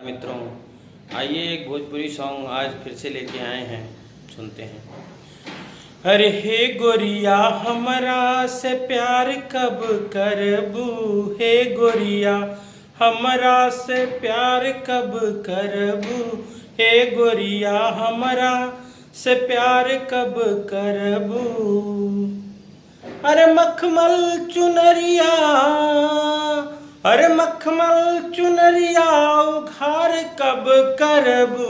मित्रों, आइए एक भोजपुरी सॉन्ग आज फिर से लेके आए हैं, सुनते हैं। अरे हे गोरिया हमरा से प्यार कब करबू, हे गोरिया हमरा से प्यार कब करबू, हे गोरिया हमरा से प्यार कब करबू। अरे मखमल चुनरिया, अरे मखमल चुनरिया उघार कब करबू,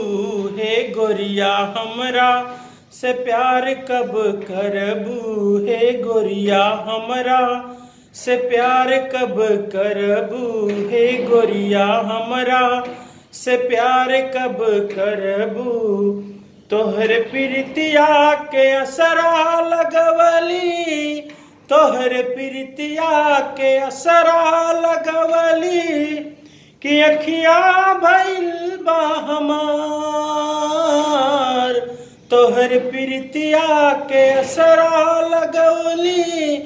हे गोरिया हमरा से प्यार कब करबू, हे गोरिया हमरा से प्यार कब करबू, हे गोरिया हमरा से प्यार कब करबू। तोहर प्रीतिया के असरा लगवली, तोहर प्रीतिया के असरा लगवली, कि अखिया भइल बा हमार। तोहर प्रीतिया के असरा लगवली,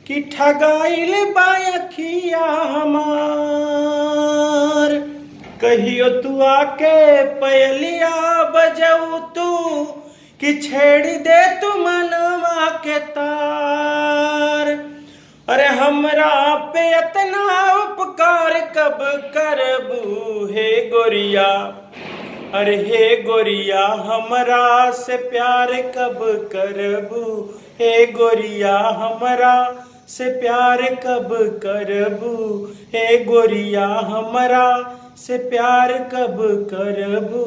कि ठगाइल बा अखिया हमार। कहियो तू आके पयलिया बजऊ तू, कि छेड़ दे तू मनवा के तार। अरे हमरा पे इतना उपकार कब करबू, हे गोरिया। अरे हे गोरिया हमरा से प्यार कब करबू, हे गोरिया हमरा से प्यार कब करबू, हे गोरिया हमरा से प्यार कब करबू।